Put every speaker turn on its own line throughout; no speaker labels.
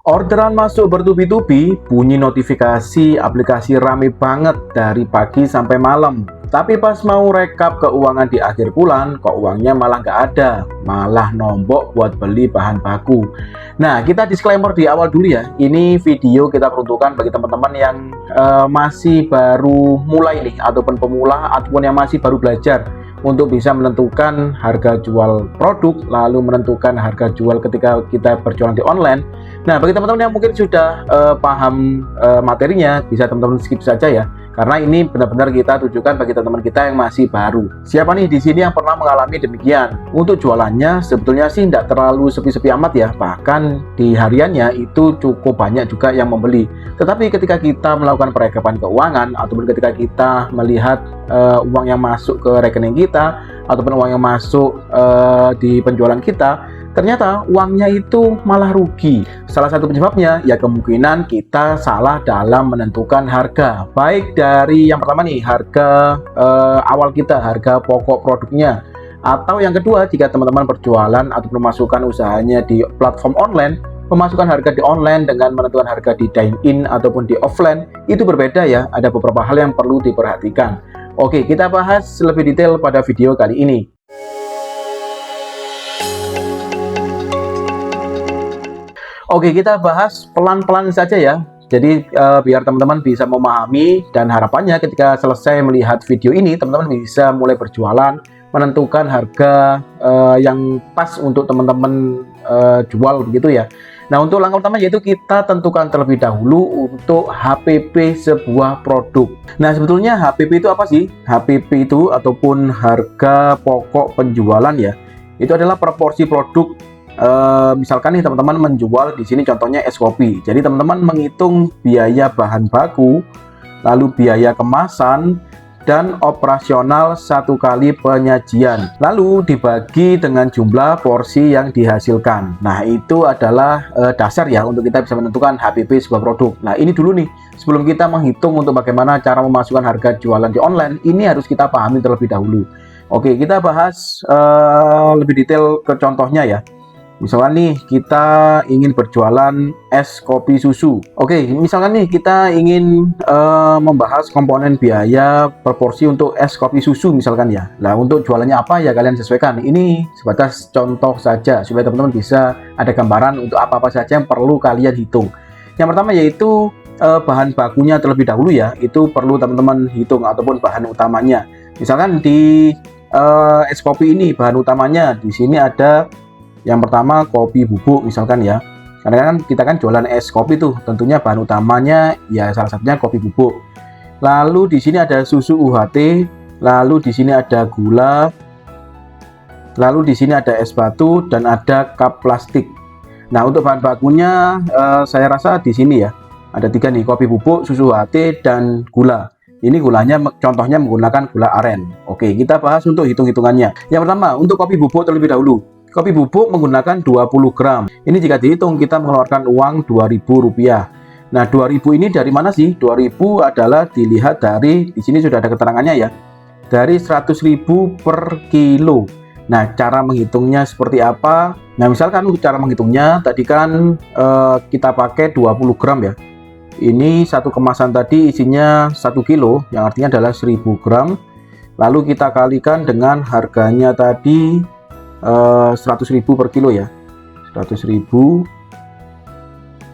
Orderan masuk bertubi-tubi, bunyi notifikasi aplikasi rame banget dari pagi sampai malam. Tapi pas mau rekap keuangan di akhir bulan, kok uangnya malah nggak ada, malah nombok buat beli bahan baku. Nah, kita disclaimer di awal dulu ya. Ini video kita peruntukan bagi teman-teman yang masih baru mulai nih, ataupun pemula, ataupun yang masih baru belajar untuk bisa menentukan harga jual produk, lalu menentukan harga jual ketika kita berjualan di online. Nah, bagi teman-teman yang mungkin sudah paham materinya, bisa teman-teman skip saja ya, karena ini benar-benar kita tujukan bagi teman-teman kita yang masih baru. Siapa nih di sini yang pernah mengalami demikian? Untuk jualannya sebetulnya sih tidak terlalu sepi-sepi amat ya, bahkan di hariannya itu cukup banyak juga yang membeli. Tetapi ketika kita melakukan perekapan keuangan, ataupun ketika kita melihat uang yang masuk ke rekening kita, ataupun uang yang masuk di penjualan kita, ternyata uangnya itu malah rugi. Salah satu penyebabnya ya kemungkinan kita salah dalam menentukan harga. Baik dari yang pertama nih, harga awal kita, harga pokok produknya. Atau yang kedua, jika teman-teman berjualan atau memasukkan usahanya di platform online, pemasukan harga di online dengan menentukan harga di dine-in ataupun di offline itu berbeda ya. Ada beberapa hal yang perlu diperhatikan. Oke, kita bahas lebih detail pada video kali ini. Oke, kita bahas pelan-pelan saja ya. Jadi biar teman-teman bisa memahami, dan harapannya ketika selesai melihat video ini, teman-teman bisa mulai berjualan, menentukan harga yang pas untuk teman-teman jual begitu ya. Nah, untuk langkah pertama yaitu kita tentukan terlebih dahulu untuk HPP sebuah produk. Nah, sebetulnya HPP itu apa sih? HPP itu ataupun harga pokok penjualan ya. Itu adalah proporsi produk. Misalkan nih teman-teman menjual di sini contohnya es kopi. Jadi teman-teman menghitung biaya bahan baku, lalu biaya kemasan, dan operasional satu kali penyajian, lalu dibagi dengan jumlah porsi yang dihasilkan. Nah, itu adalah dasar ya untuk kita bisa menentukan HPP sebuah produk. Nah, ini dulu nih, sebelum kita menghitung untuk bagaimana cara memasukkan harga jualan di online, ini harus kita pahami terlebih dahulu. Oke, kita bahas lebih detail ke contohnya ya. Misalkan nih kita ingin berjualan es kopi susu. Oke, misalkan nih kita ingin membahas komponen biaya proporsi untuk es kopi susu misalkan ya. Nah, untuk jualannya apa ya kalian sesuaikan. Ini sebatas contoh saja supaya teman-teman bisa ada gambaran untuk apa-apa saja yang perlu kalian hitung. Yang pertama yaitu bahan bakunya terlebih dahulu ya. Itu perlu teman-teman hitung ataupun bahan utamanya. Misalkan di es kopi ini bahan utamanya di sini ada yang pertama kopi bubuk misalkan ya, karena kan kita kan jualan es kopi tuh, tentunya bahan utamanya ya salah satunya kopi bubuk. Lalu di sini ada susu UHT, lalu di sini ada gula, lalu di sini ada es batu dan ada cup plastik. Nah, untuk bahan bakunya saya rasa di sini ya ada 3 nih, kopi bubuk, susu UHT dan gula. Ini gulanya contohnya menggunakan gula aren. Oke, kita bahas untuk hitung-hitungannya. Yang pertama untuk kopi bubuk terlebih dahulu. Kopi bubuk menggunakan 20 gram. Ini jika dihitung kita mengeluarkan uang Rp2.000. Nah, 2.000 ini dari mana sih? 2.000 adalah dilihat dari, di sini sudah ada keterangannya ya, dari 100.000 per kilo. Nah, cara menghitungnya seperti apa? Nah, misalkan cara menghitungnya tadi kan kita pakai 20 gram ya. Ini satu kemasan tadi isinya 1 kilo, yang artinya adalah 1.000 gram. Lalu kita kalikan dengan harganya tadi 100.000 per kilo ya, 100.000.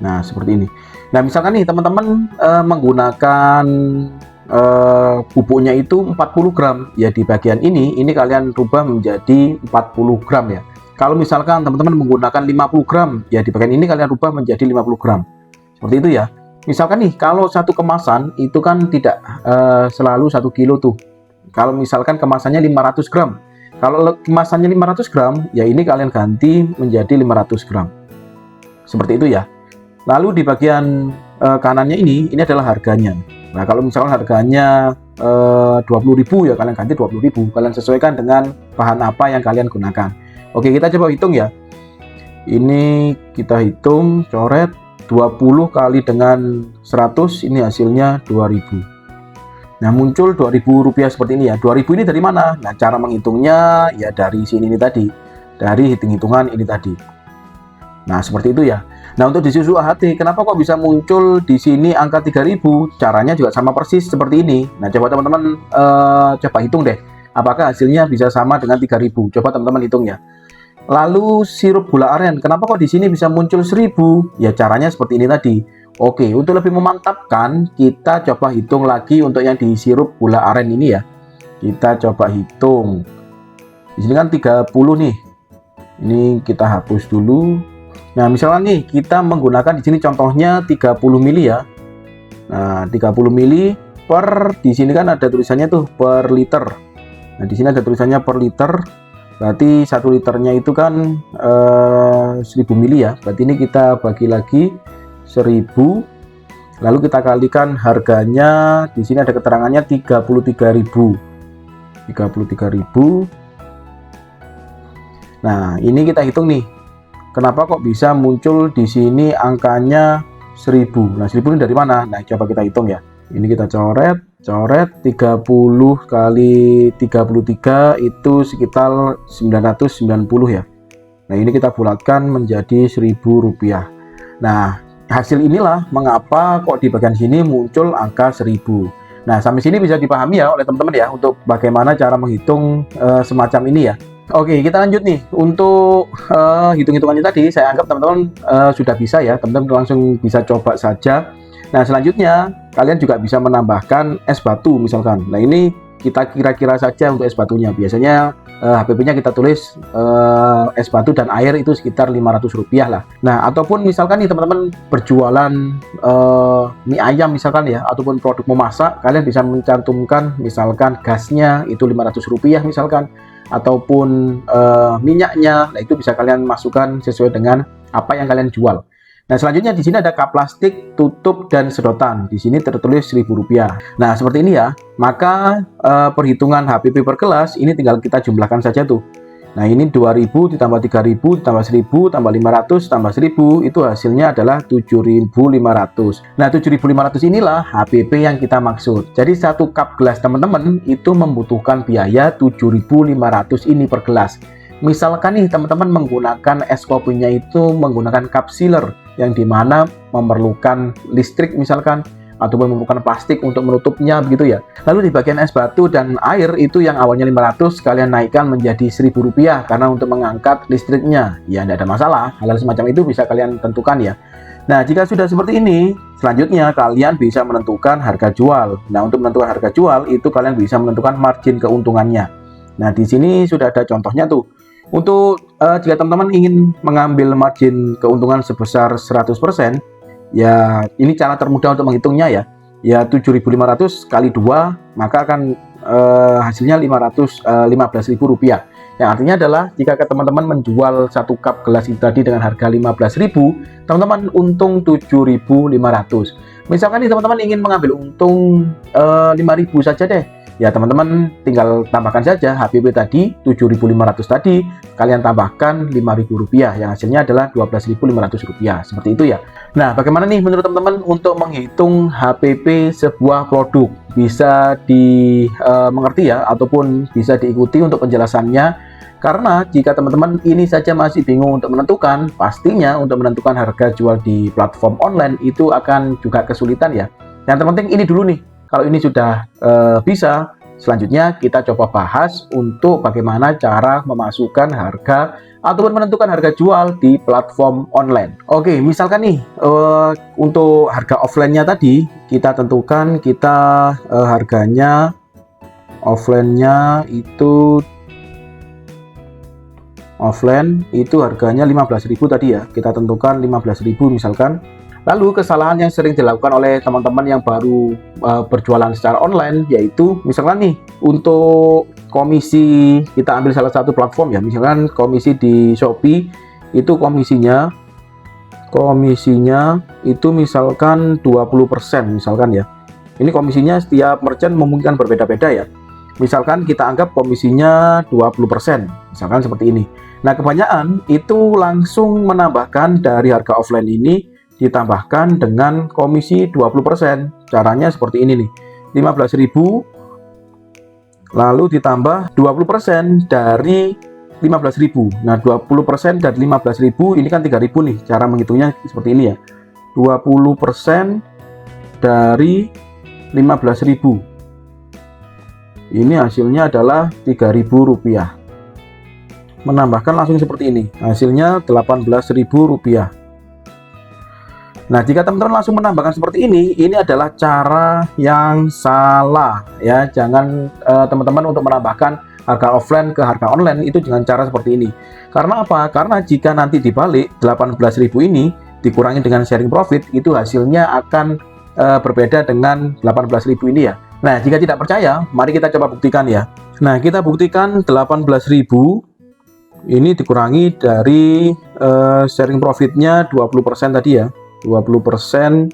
Nah, seperti ini. Nah, misalkan nih teman-teman menggunakan bubuknya itu 40 gram ya, di bagian ini kalian rubah menjadi 40 gram ya. Kalau misalkan teman-teman menggunakan 50 gram ya, di bagian ini kalian rubah menjadi 50 gram. Seperti itu ya. Misalkan nih kalau satu kemasan itu kan tidak selalu 1 kilo tuh. Kalau misalkan kemasannya 500 gram, kalau kemasannya 500 gram, ya ini kalian ganti menjadi 500 gram. Seperti itu ya. Lalu di bagian kanannya ini adalah harganya. Nah, kalau misalkan harganya 20.000 ya kalian ganti 20.000. Kalian sesuaikan dengan bahan apa yang kalian gunakan. Oke, kita coba hitung ya. Ini kita hitung, coret 20 kali dengan 100, ini hasilnya 2.000. Nah, muncul Rp2.000 seperti ini ya. 2.000 ini dari mana? Nah, cara menghitungnya ya dari sini ini tadi, dari hitung-hitungan ini tadi. Nah, seperti itu ya. Nah, untuk di susu AHT, kenapa kok bisa muncul di sini angka 3000? Caranya juga sama persis seperti ini. Nah, coba teman-teman coba hitung deh. Apakah hasilnya bisa sama dengan 3000? Coba teman-teman hitung ya. Lalu sirup gula aren, kenapa kok di sini bisa muncul 1000? Ya caranya seperti ini tadi. Oke, untuk lebih memantapkan, kita coba hitung lagi untuk yang di sirup gula aren ini ya. Kita coba hitung. Di sini kan 30 nih. Ini kita hapus dulu. Nah, misalnya nih kita menggunakan di sini contohnya 30 mili ya. Nah, 30 mili per, di sini kan ada tulisannya tuh per liter. Nah, di sini ada tulisannya per liter. Berarti 1 liternya itu kan 1000 mili ya. Berarti ini kita bagi lagi 1000. Lalu kita kalikan harganya, di sini ada keterangannya 33.000. 33.000. Nah, ini kita hitung nih. Kenapa kok bisa muncul di sini angkanya 1000? Nah, 1000 ini dari mana? Nah, coba kita hitung ya. Ini kita coret 30 kali 33 itu sekitar 990 ya. Nah, ini kita bulatkan menjadi Rp1.000. Nah, hasil inilah mengapa kok di bagian sini muncul angka 1000. Nah, sampai sini bisa dipahami ya oleh teman-teman ya untuk bagaimana cara menghitung semacam ini ya. Oke, kita lanjut nih. Untuk hitung-hitungannya tadi, saya anggap teman-teman sudah bisa ya. Teman-teman langsung bisa coba saja. Nah, selanjutnya, kalian juga bisa menambahkan es batu misalkan. Nah, ini kita kira-kira saja untuk es batunya. Biasanya HPP-nya kita tulis es batu dan air itu sekitar Rp500 lah. Nah, ataupun misalkan nih teman-teman berjualan mie ayam misalkan ya, ataupun produk memasak, kalian bisa mencantumkan misalkan gasnya itu Rp500 misalkan, ataupun minyaknya. Nah, itu bisa kalian masukkan sesuai dengan apa yang kalian jual. Nah, selanjutnya di sini ada kap plastik, tutup, dan sedotan. Di sini tertulis Rp1.000. Nah, seperti ini ya. Maka perhitungan HPP per gelas ini tinggal kita jumlahkan saja tuh. Nah, ini 2000 ditambah 3000 ditambah 1000 tambah 500 tambah 1000 itu hasilnya adalah 7500. Nah, 7500 inilah HPP yang kita maksud. Jadi satu cup gelas teman-teman itu membutuhkan biaya 7500 ini per gelas. Misalkan nih teman-teman menggunakan es kopinya itu menggunakan cup sealer yang dimana memerlukan listrik misalkan, ataupun memerlukan plastik untuk menutupnya begitu ya. Lalu di bagian es batu dan air itu yang awalnya 500 kalian naikkan menjadi Rp1.000 karena untuk mengangkat listriknya. Ya, tidak ada masalah. Hal semacam itu bisa kalian tentukan ya. Nah, jika sudah seperti ini, selanjutnya kalian bisa menentukan harga jual. Nah, untuk menentukan harga jual itu kalian bisa menentukan margin keuntungannya. Nah, di sini sudah ada contohnya tuh. Untuk jika teman-teman ingin mengambil margin keuntungan sebesar 100%, ya ini cara termudah untuk menghitungnya ya. Ya 7.500 kali 2 maka akan hasilnya Rp15.000. Yang artinya adalah jika teman-teman menjual satu cup gelas itu tadi dengan harga 15.000, teman-teman untung 7.500. Misalkan nih teman-teman ingin mengambil untung 5.000 saja deh. Ya teman-teman tinggal tambahkan saja HPP tadi 7.500 tadi, kalian tambahkan Rp5.000 yang hasilnya adalah Rp12.500 seperti itu ya. Nah, bagaimana nih menurut teman-teman untuk menghitung HPP sebuah produk? Bisa dimengerti ya ataupun bisa diikuti untuk penjelasannya. Karena jika teman-teman ini saja masih bingung untuk menentukan, pastinya untuk menentukan harga jual di platform online itu akan juga kesulitan ya. Yang terpenting ini dulu nih. Kalau ini sudah bisa, selanjutnya kita coba bahas untuk bagaimana cara memasukkan harga ataupun menentukan harga jual di platform online. Oke, misalkan nih untuk harga offline-nya tadi kita tentukan kita harganya offline-nya itu harganya 15.000 tadi ya. Kita tentukan 15.000 misalkan. Lalu kesalahan yang sering dilakukan oleh teman-teman yang baru berjualan secara online yaitu misalkan nih untuk komisi, kita ambil salah satu platform ya, misalkan komisi di Shopee itu komisinya itu misalkan 20% misalkan ya. Ini komisinya setiap merchant memungkinkan berbeda-beda ya. Misalkan kita anggap komisinya 20%, misalkan seperti ini. Nah, kebanyakan itu langsung menambahkan dari harga offline ini ditambahkan dengan komisi 20%. Caranya seperti ini nih. 15.000 lalu ditambah 20% dari 15.000. Nah, 20% dari 15.000 ini kan 3.000 nih. Cara menghitungnya seperti ini ya. 20% dari 15.000. Ini hasilnya adalah Rp3.000. Menambahkan langsung seperti ini. Hasilnya Rp18.000. Nah, jika teman-teman langsung menambahkan seperti ini adalah cara yang salah ya. Jangan teman-teman untuk menambahkan harga offline ke harga online itu dengan cara seperti ini. Karena apa? Karena jika nanti dibalik 18.000 ini dikurangi dengan sharing profit, itu hasilnya akan berbeda dengan 18.000 ini ya. Nah, jika tidak percaya, mari kita coba buktikan ya. Nah, kita buktikan 18.000 ini dikurangi dari sharing profitnya 20% tadi ya. 20%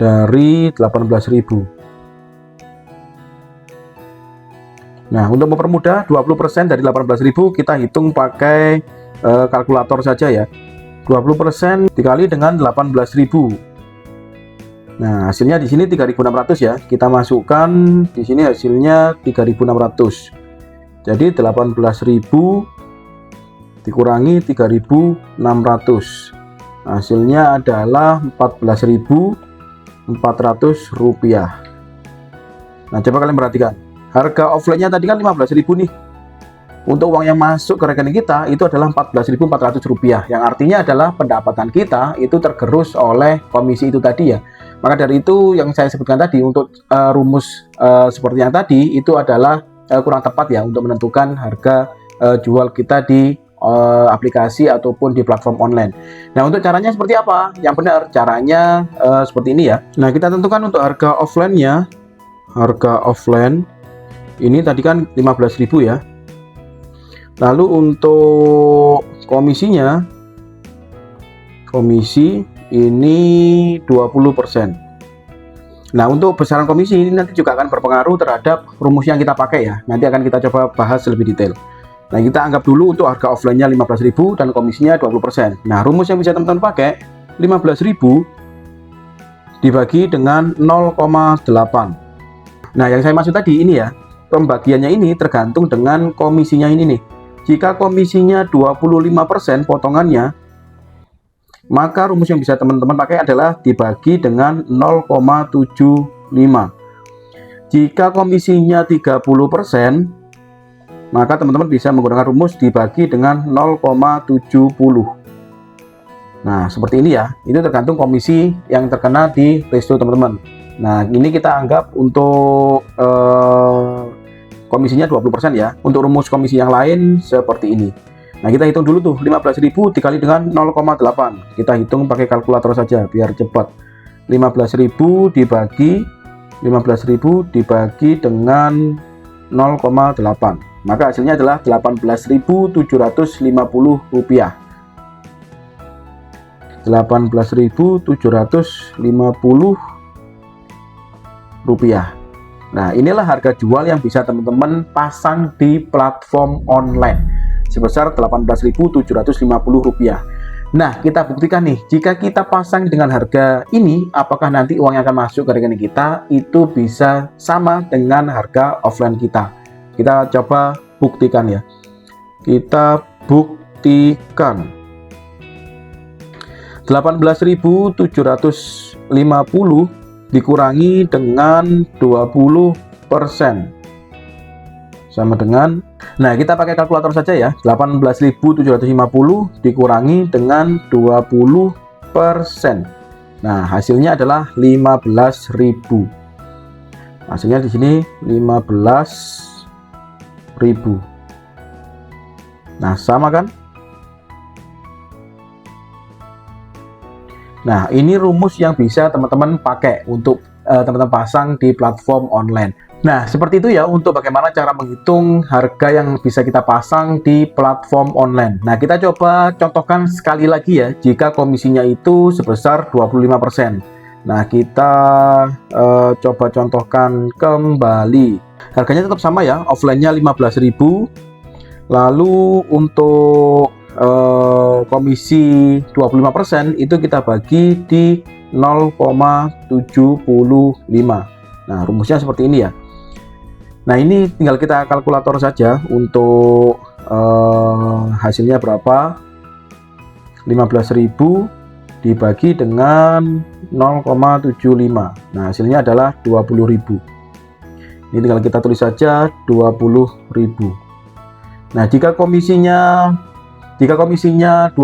dari 18.000. Nah, untuk mempermudah 20% dari 18.000 kita hitung pakai kalkulator saja ya. 20% dikali dengan 18.000. Nah, hasilnya di sini 3.600 ya. Kita masukkan di sini hasilnya 3.600. Jadi 18.000 dikurangi 3.600. Hasilnya adalah Rp14.400. Nah, coba kalian perhatikan. Harga offline-nya tadi kan 15.000 nih. Untuk uang yang masuk ke rekening kita itu adalah Rp14.400. Yang artinya adalah pendapatan kita itu tergerus oleh komisi itu tadi ya. Maka dari itu yang saya sebutkan tadi untuk rumus seperti yang tadi itu adalah kurang tepat ya untuk menentukan harga jual kita di aplikasi ataupun di platform online. Nah, untuk caranya seperti apa? Yang benar caranya seperti ini ya. Nah, kita tentukan untuk harga offline-nya. Harga offline ini tadi kan 15.000 ya. Lalu untuk komisinya, komisi ini 20%. Nah, untuk besaran komisi ini nanti juga akan berpengaruh terhadap rumus yang kita pakai ya. Nanti akan kita coba bahas lebih detail. Nah, kita anggap dulu untuk harga offline-nya 15.000 dan komisinya 20%. Nah, rumus yang bisa teman-teman pakai 15.000 dibagi dengan 0,8. Nah, yang saya maksud tadi ini ya, pembagiannya ini tergantung dengan komisinya ini nih. Jika komisinya 25% potongannya, maka rumus yang bisa teman-teman pakai adalah dibagi dengan 0,75. Jika komisinya 30%, maka teman-teman bisa menggunakan rumus dibagi dengan 0,70. Nah, seperti ini ya. Itu tergantung komisi yang terkena di ratio teman-teman. Nah, ini kita anggap untuk komisinya 20% ya. Untuk rumus komisi yang lain seperti ini. Nah, kita hitung dulu tuh 15.000 dikali dengan 0,8. Kita hitung pakai kalkulator saja biar cepat. 15.000 dibagi dengan 0,8. Maka hasilnya adalah Rp18.750. Rp18.750. Nah, inilah harga jual yang bisa teman-teman pasang di platform online sebesar Rp18.750. Nah, kita buktikan nih, jika kita pasang dengan harga ini, apakah nanti uang yang akan masuk ke rekening kita itu bisa sama dengan harga offline kita. Kita coba buktikan ya. Kita buktikan 18.750 dikurangi dengan 20% sama dengan, nah kita pakai kalkulator saja ya. 18.750 dikurangi dengan 20%. Nah, hasilnya adalah 15.000. Hasilnya di sini 15.000. Nah, sama kan? Nah, ini rumus yang bisa teman-teman pakai untuk teman-teman pasang di platform online. Nah, seperti itu ya untuk bagaimana cara menghitung harga yang bisa kita pasang di platform online. Nah, kita coba contohkan sekali lagi ya, jika komisinya itu sebesar 25%. Nah, kita coba contohkan kembali. Harganya tetap sama ya, offline-nya 15.000. Lalu untuk komisi 25% itu kita bagi di 0,75. Nah, rumusnya seperti ini ya. Nah, ini tinggal kita kalkulator saja untuk hasilnya berapa. 15.000 dibagi dengan 0,75. Nah, hasilnya adalah 20.000. Ini tinggal kita tulis saja 20.000. Nah, jika komisinya 25%,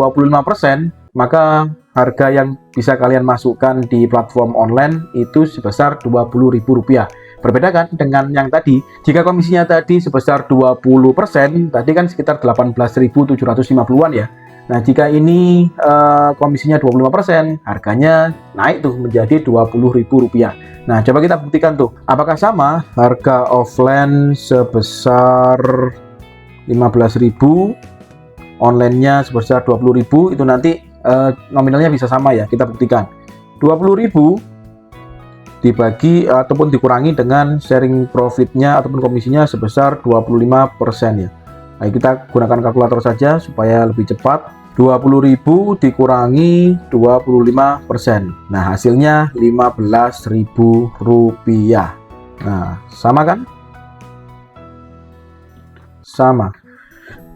maka harga yang bisa kalian masukkan di platform online itu sebesar Rp20.000. Berbeda kan dengan yang tadi. Jika komisinya tadi sebesar 20%, tadi kan sekitar 18.750-an ya. Nah, jika ini komisinya 25%, harganya naik tuh menjadi Rp20.000. Nah, coba kita buktikan tuh. Apakah sama harga offline sebesar 15.000, online-nya sebesar 20.000, itu nanti nominalnya bisa sama ya. Kita buktikan. 20.000 dibagi ataupun dikurangi dengan sharing profitnya ataupun komisinya sebesar 25% ya. Nah, kita gunakan kalkulator saja supaya lebih cepat. 20.000 dikurangi 25%. Nah, hasilnya Rp15.000. Nah, sama kan? Sama.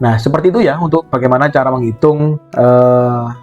Nah, seperti itu ya untuk bagaimana cara menghitung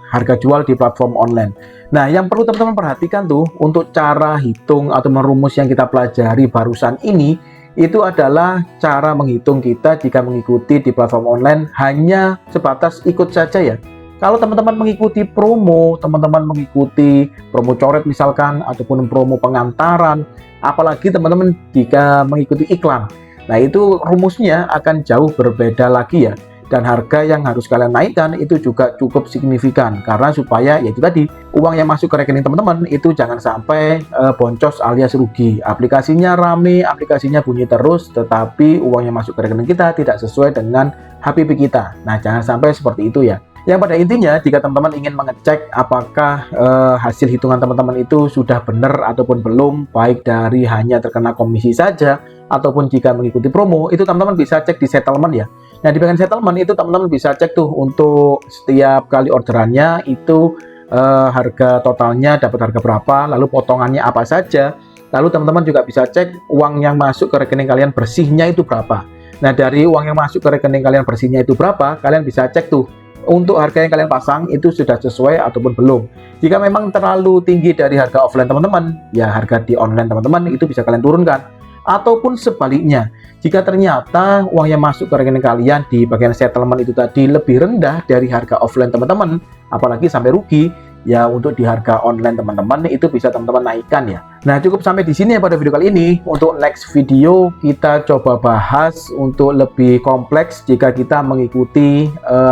harga jual di platform online. Nah, yang perlu teman-teman perhatikan tuh untuk cara hitung atau merumus yang kita pelajari barusan ini, itu adalah cara menghitung kita jika mengikuti di platform online hanya sebatas ikut saja ya. Kalau teman-teman mengikuti promo, teman-teman mengikuti promo coret misalkan, ataupun promo pengantaran, apalagi teman-teman jika mengikuti iklan. Nah, itu rumusnya akan jauh berbeda lagi ya. Dan harga yang harus kalian naikkan itu juga cukup signifikan. Karena supaya ya itu tadi, uang yang masuk ke rekening teman-teman itu jangan sampai boncos alias rugi. Aplikasinya rame, aplikasinya bunyi terus, tetapi uang yang masuk ke rekening kita tidak sesuai dengan HPP kita. Nah, jangan sampai seperti itu ya. Yang pada intinya, jika teman-teman ingin mengecek apakah hasil hitungan teman-teman itu sudah benar ataupun belum, baik dari hanya terkena komisi saja, ataupun jika mengikuti promo, itu teman-teman bisa cek di settlement ya. Nah, di bagian settlement itu teman-teman bisa cek tuh untuk setiap kali orderannya itu harga totalnya dapat harga berapa, lalu potongannya apa saja. Lalu teman-teman juga bisa cek uang yang masuk ke rekening kalian bersihnya itu berapa. Nah, dari uang yang masuk ke rekening kalian bersihnya itu berapa, kalian bisa cek tuh untuk harga yang kalian pasang itu sudah sesuai ataupun belum. Jika memang terlalu tinggi dari harga offline teman-teman, ya harga di online teman-teman itu bisa kalian turunkan. Ataupun sebaliknya, jika ternyata uang yang masuk ke rekening kalian di bagian settlement itu tadi lebih rendah dari harga offline teman-teman, apalagi sampai rugi, ya untuk di harga online teman-teman itu bisa teman-teman naikkan ya. Nah, cukup sampai di sini ya pada video kali ini. Untuk next video kita coba bahas untuk lebih kompleks jika kita mengikuti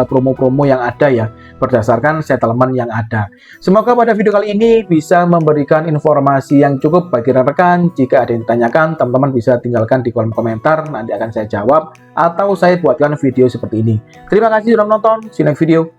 promo-promo yang ada ya berdasarkan settlement yang ada. Semoga pada video kali ini bisa memberikan informasi yang cukup bagi rekan-rekan. Jika ada yang ditanyakan, teman-teman bisa tinggalkan di kolom komentar, nanti akan saya jawab atau saya buatkan video seperti ini. Terima kasih sudah menonton. See you next video.